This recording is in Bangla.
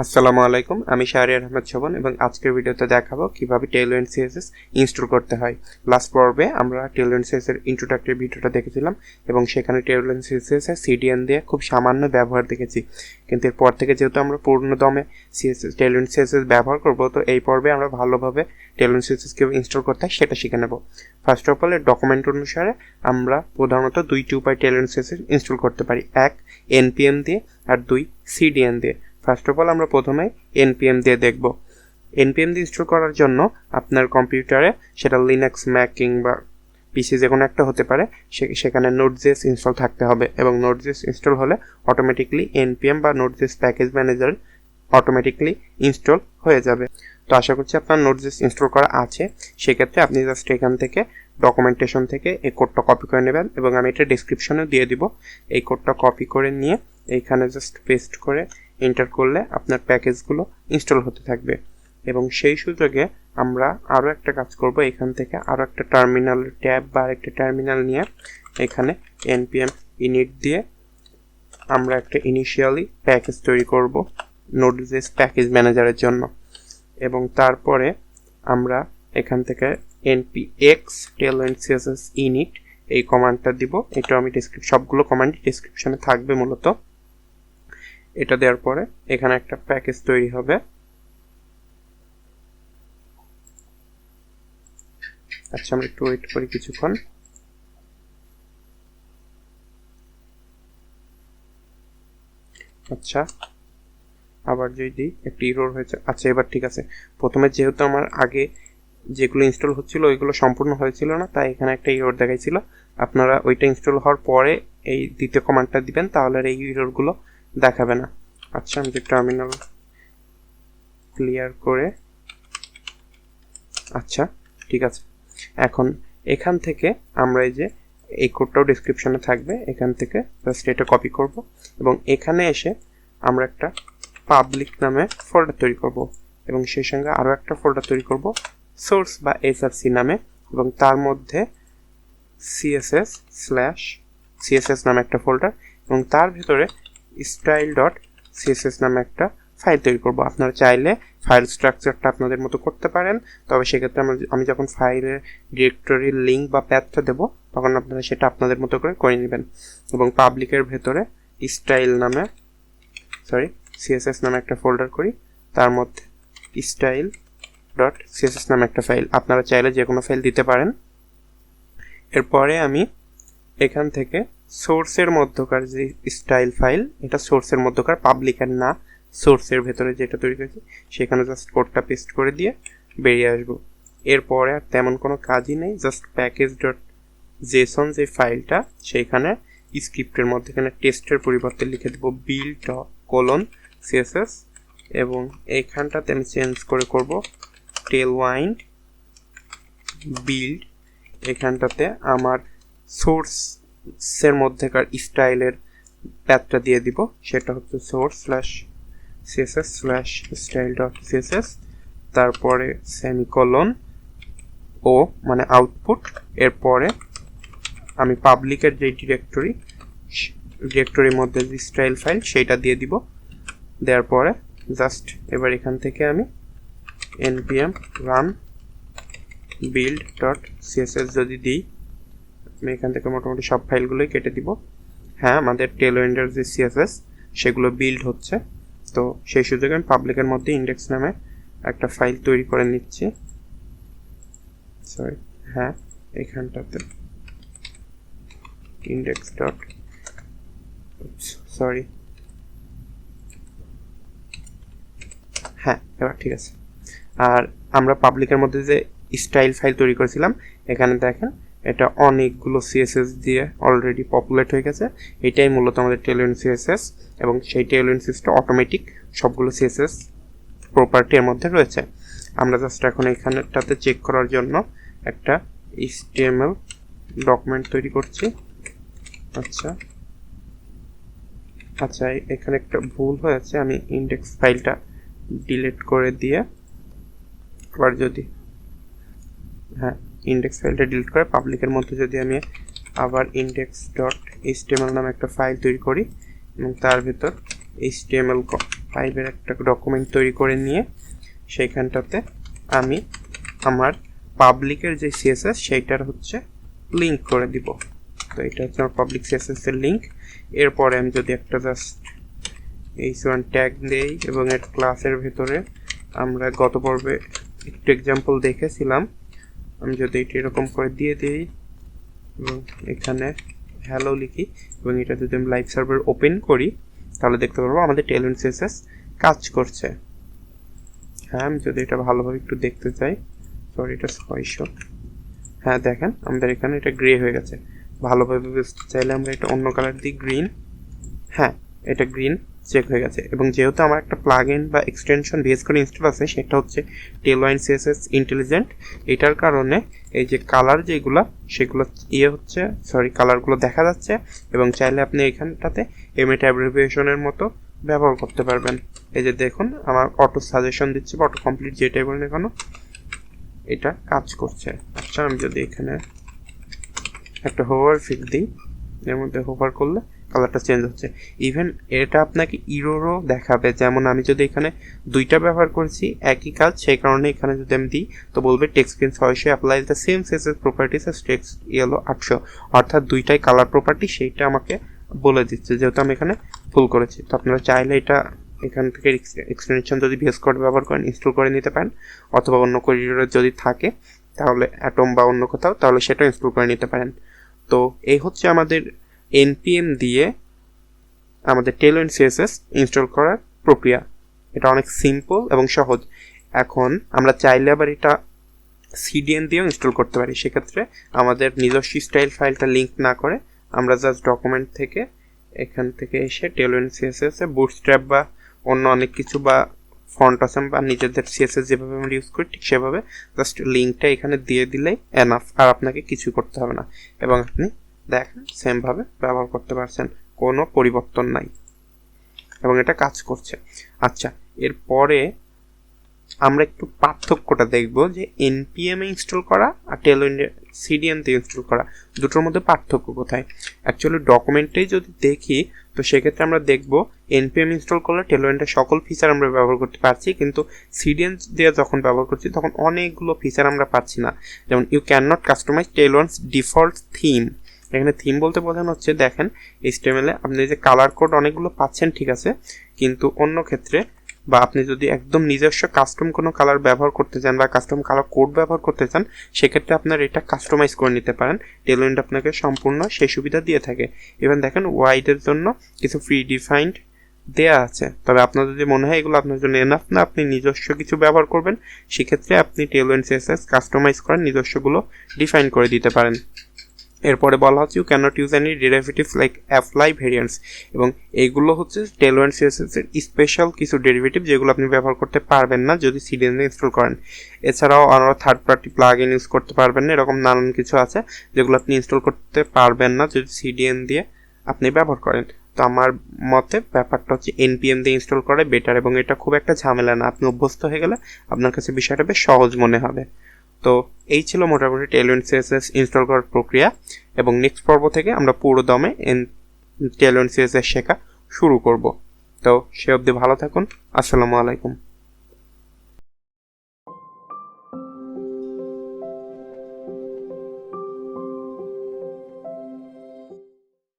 আসসালামু আলাইকুম, আমি শাহরিয়ার আহমেদ শোভন এবং আজকের ভিডিওতে দেখাবো কিভাবে Tailwind CSS ইনস্টল করতে হয়। লাস্ট পর্বে আমরা Tailwind CSS এর ইন্ট্রোডাক্টরি ভিডিওটা দেখেছিলাম এবং সেখানে Tailwind CSS এর CDN দিয়ে খুব সামান্য ব্যবহার দেখেছি, কিন্তু এরপর থেকে যেহেতু আমরা পূর্ণদমে Tailwind CSS ব্যবহার করব, তো এই পর্বে আমরা ভালোভাবে Tailwind CSS কিভাবে ইনস্টল করতে হয় সেটা শিখে নেব। ফার্স্ট অফ অল, এর ডকুমেন্ট অনুসারে আমরা প্রধানত দুইটি উপায় Tailwind CSS ইনস্টল করতে পারি, এক npm দিয়ে আর দুই CDN দিয়ে। ফার্স্ট অফ অল আমরা প্রথমে npm দিয়ে দেখব। npm দিয়ে ইনস্টল করার জন্য আপনার কম্পিউটারে, সেটা লিনাক্স, ম্যাক কিংবা পিসি যে কোনো একটা হতে পারে, সেখানে নোড.js ইনস্টল থাকতে হবে এবং নোড.js ইনস্টল হলে অটোমেটিকলি npm বা node dot JS package manager automatically install হয়ে যাবে। তো আশা করছি আপনার নোড.js ইনস্টল করা আছে। সেক্ষেত্রে আপনি জাস্ট এখান থেকে ডকুমেন্টেশন থেকে এই কোডটা কপি করে নেবেন এবং আমি এটা ডেসক্রিপশনে দিয়ে দিব। এই কোডটা কপি করে নিয়ে এইখানে জাস্ট পেস্ট করে এন্টার করলে আপনার প্যাকেজগুলো ইনস্টল হতে থাকবে। এবং সেই সুযোগে আমরা আরও একটা কাজ করব, এখান থেকে আরও একটা টার্মিনাল ট্যাব বা একটা টার্মিনাল নিয়ে এখানে npm init দিয়ে আমরা একটা ইনিশিয়ালি প্যাকেজ তৈরি করব নোড.js প্যাকেজ ম্যানেজারের জন্য। এবং তারপরে আমরা এখান থেকে npx tailwind css init এই কমান্ডটা দিব। এটা আমি সবগুলো কমান্ড ডেসক্রিপশনে থাকবে মূলত। এটা দেওয়ার পরে এখানে একটা প্যাকেজ তৈরি হবে। আচ্ছা, আমরা একটু ওয়েট করি কিছুক্ষণ। আচ্ছা, আবার যদি একটা এরর হয়েছে। আচ্ছা, এবার ঠিক আছে। প্রথমে যেহেতু আমার আগে যেগুলো ইনস্টল হচ্ছিল ওইগুলো সম্পূর্ণ হয়েছিল না, তাই এখানে একটা এরর দেখাইছিল। আপনারা ওইটা ইনস্টল হওয়ার পরে এই দ্বিতীয় কমান্ডটা দিবেন, তাহলে আর এই এররগুলো দেখাবে না। আচ্ছা, আমি টার্মিনাল ক্লিয়ার করে, আচ্ছা ঠিক আছে। এখন এখান থেকে আমরা এই কোডটাও ডেসক্রিপশনে থাকবে, এখান থেকে জাস্ট এটা কপি করব এবং এখানে এসে আমরা একটা পাবলিক নামে ফোল্ডার তৈরি করব এবং সেই সঙ্গে আরও একটা ফোল্ডার তৈরি করব সোর্স বা src নামে, এবং তার মধ্যে css নামে একটা ফোল্ডার এবং তার ভিতরে style.css নামে একটা ফাইল তৈরি করব। আপনারা চাইলে ফাইল স্ট্রাকচারটা আপনাদের মতো করতে পারেন, তবে সেক্ষেত্রে আমি যখন ফাইলের ডিরেক্টরির লিঙ্ক বা প্যাথটা দেব তখন আপনারা সেটা আপনাদের মতো করে নেবেন। এবং পাবলিকের ভেতরে css নামে একটা ফোল্ডার করি, তার মধ্যে style.css নামে একটা ফাইল। আপনারা চাইলে যে কোনো ফাইল দিতে পারেন। এরপরে আমি এখান থেকে সোর্সের মধ্যকার যে স্টাইল ফাইল, এটা সোর্সের মধ্যকার, পাবলিকের না, সোর্সের ভেতরে যেটা তৈরি করেছি সেখানে জাস্ট কোডটা পেস্ট করে দিয়ে বেরিয়ে আসবো। এরপরে আর তেমন কোনো কাজই নেই, জাস্ট Package.json যে ফাইলটা, সেইখানে স্ক্রিপ্টের মধ্যে এখানে টেস্টের পরিবর্তে লিখে দেবো build.css এবং এইখানটাতে আমি চেঞ্জ করে করব Tailwind build। এখানটাতে আমার সোর্সের মধ্যেকার স্টাইলের প্যাথটা দিয়ে দিব, সেটা হচ্ছে source/css/style.css, তারপরে সেমিকোলন ও মানে আউটপুট। এরপরে আমি পাবলিকের যে ডিরেক্টরির মধ্যে যে স্টাইল ফাইল সেইটা দিয়ে দিব। দেওয়ার পরে জাস্ট এবার এখান থেকে আমি npm run build.css যদি দিই, আমি এখান থেকে মোটামুটি সব ফাইলগুলোই কেটে দিব। হ্যাঁ, আমাদের টেলউইন্ডের যে CSS সেগুলো বিল্ড হচ্ছে, তো সেই সুযোগে আমি পাবলিকের মধ্যে ইন্ডেক্স নামে একটা ফাইল তৈরি করে নিচ্ছি। হ্যাঁ, এখানটাতে হ্যাঁ, এবার ঠিক আছে। আর আমরা পাবলিকের মধ্যে যে স্টাইল ফাইল তৈরি করেছিলাম, এখানে দেখেন এটা অনেকগুলো CSS দিয়ে অলরেডি পপুলেট হয়ে গেছে। এটাই মূলত আমাদের Tailwind CSS এবং সেই Tailwind CSS অটোমেটিক সবগুলো CSS প্রপার্টি এর মধ্যে রয়েছে। আমরা জাস্ট এখন এখানটাতে চেক করার জন্য একটা HTML ডকুমেন্ট তৈরি করছি। আচ্ছা, এখানে একটা ভুল হয়েছে, আমি ইন্ডেক্স ফাইলটা ডিলিট করে দিয়ে আবার যদি ইন্ডেক্স ফাইলটা ডিলিট করে পাবলিকের মধ্যে যদি আমি আবার index.html নামে একটা ফাইল তৈরি করি এবং তার ভিতর HTML 5-এর একটা ডকুমেন্ট তৈরি করে নিয়ে সেইখানটাতে আমি আমার পাবলিকের যে সিএসএস সেইটার হচ্ছে লিঙ্ক করে দিব। তো এটা হচ্ছে আমার পাবলিক সিএসএস এর লিঙ্ক। এরপরে আমি যদি একটা জাস্ট h1 ট্যাগ দেই এবং এর ক্লাসের ভেতরে আমরা গত পর্বে একটু এক্সাম্পল দেখেছিলাম, আমি যদি এটা এরকম করে দিয়ে দিই এবং এখানে হ্যালো লিখি এবং এটা যদি আমি লাইভ সার্ভার ওপেন করি তাহলে দেখতে পারবো আমাদের Tailwind CSS কাজ করছে। হ্যাঁ, আমি যদি এটা ভালোভাবে একটু দেখতে চাই, সরি এটা 600, হ্যাঁ দেখেন আমাদের এখানে এটা গ্রে হয়ে গেছে। ভালোভাবে বুঝতে চাইলে আমরা এটা অন্য কালার দিই, গ্রিন, হ্যাঁ এটা গ্রিন চেক হয়ে গেছে। এবং যেহেতু আমার একটা প্লাগইন বা এক্সটেনশন বেস করে ইনস্টল আছে সেটা হচ্ছে Tailwind CSS ইন্টেলিজেন্ট, এটার কারণে এই যে কালার যেগুলো সেগুলো হচ্ছে কালারগুলো দেখা যাচ্ছে এবং চাইলে আপনি এখানটাতে এমএট অ্যাব্রিভিয়েশনের মতো ব্যবহার করতে পারবেন। এই যে দেখুন আমার অটো সাজেশন দিচ্ছে বা অটো কমপ্লিট যেটাই বলেন এখনো এটা কাজ করছে। আচ্ছা, আমি যদি এখানে একটা হোভার ফিক দিই, এর মধ্যে হোভার করলে কালারটা চেঞ্জ হচ্ছে। ইভেন এটা আপনাকে ইরোরও দেখাবে, যেমন আমি যদি এখানে দুইটা ব্যবহার করেছি একই কাজ, সেই কারণে এখানে যদি আমি দিই তো বলবে text screen 600 apply the same CSS properties as text yellow 800, অর্থাৎ দুইটাই কালার প্রপার্টি সেইটা আমাকে বলে দিচ্ছে যেহেতু আমি এখানে ভুল করেছি। তো আপনারা চাইলে এটা এখান থেকে এক্সটেনশন যদি ভিএস কোড ব্যবহার করেন ইনস্টল করে নিতে পারেন, অথবা অন্য করিডোরে যদি থাকে তাহলে অ্যাটম বা অন্য কোথাও তাহলে সেটা ইনস্টল করে নিতে পারেন। তো এই হচ্ছে আমাদের npm দিয়ে আমাদের Tailwind CSS ইনস্টল করার প্রক্রিয়া। এটা অনেক সিম্পল এবং সহজ। এখন আমরা চাইলে আবার এটা CDN দিয়েও ইনস্টল করতে পারি। সেক্ষেত্রে আমাদের নিজস্ব স্টাইল ফাইলটা লিঙ্ক না করে আমরা জাস্ট ডকুমেন্ট থেকে এখান থেকে এসে Tailwind CSS এ বুটস্ট্র্যাপ বা অন্য অনেক কিছু বা ফন্ট আসাম বা নিজেদের CSS যেভাবে আমরা ইউজ করি ঠিক সেভাবে জাস্ট লিঙ্কটা এখানে দিয়ে দিলেই এনাফ, আর আপনাকে কিছু করতে হবে না এবং আপনি দেখেন সেমভাবে ব্যবহার করতে পারছেন, কোনো পরিবর্তন নাই এবং এটা কাজ করছে। আচ্ছা, এরপরে আমরা একটু পার্থক্যটা দেখব যে npm এ ইনস্টল করা আর Tailwind CDN তে ইনস্টল করা দুটোর মধ্যে পার্থক্য কোথায়। অ্যাকচুয়ালি ডকুমেন্টেই যদি দেখি তো সেক্ষেত্রে আমরা দেখব npm ইনস্টল করলে Tailwindের সকল ফিচার আমরা ব্যবহার করতে পারছি, কিন্তু CDN দিয়ে যখন ব্যবহার করছি তখন অনেকগুলো ফিচার আমরা পাচ্ছি না। যেমন you can not customize Tailwind's default theme. এখানে থিম বলতে বোঝানো হচ্ছে দেখেন HTML এ আপনি যে কালার কোড অনেকগুলো পাচ্ছেন ঠিক আছে, কিন্তু অন্য ক্ষেত্রে বা আপনি যদি একদম নিজস্ব কাস্টম কোনো কালার ব্যবহার করতে চান বা কাস্টম কালার কোড ব্যবহার করতে চান সেক্ষেত্রে আপনার এটা কাস্টমাইজ করে নিতে পারেন। Tailwind আপনাকে সম্পূর্ণ সেই সুবিধা দিয়ে থাকে। ইভেন দেখেন ওয়াইডের জন্য কিছু প্রি ডিফাইন্ড দেয়া আছে, তবে আপনার যদি মনে হয় এগুলো আপনার জন্য এনাফ না, আপনি নিজস্ব কিছু ব্যবহার করবেন, সেক্ষেত্রে আপনি Tailwind CSS কাস্টমাইজ করেন নিজস্বগুলো ডিফাইন করে দিতে পারেন। এরপরে বলা হচ্ছে you cannot use any derivatives like apply variants, এবং এইগুলো হচ্ছে Tailwind CSS এর স্পেশাল কিছু ডেরিভেটিভ যেগুলো আপনি ব্যবহার করতে পারবেন না যদি CDN এ ইনস্টল করেন। এছাড়াও আমরা থার্ড পার্টি প্লাগইন ইউজ করতে পারবেন না, এরকম নানান কিছু আছে যেগুলো আপনি ইনস্টল করতে পারবেন না যদি CDN দিয়ে আপনি ব্যবহার করেন। তো আমার মতে ব্যাপারটা হচ্ছে npm দিয়ে ইনস্টল করাই বেটার এবং এটা খুব একটা ঝামেলা না, আপনি অভ্যস্ত হয়ে গেলে আপনার কাছে বিষয়টা বেশ সহজ মনে হবে। তো এই ছিল মোটামুটি Tailwind CSS ইনস্টল করার প্রক্রিয়া, এবং নেক্সট পর্ব থেকে আমরা পুরো দমে Tailwind CSS শেখা শুরু করব। তো সে অবধি ভালো থাকুন। আসসালামু আলাইকুম।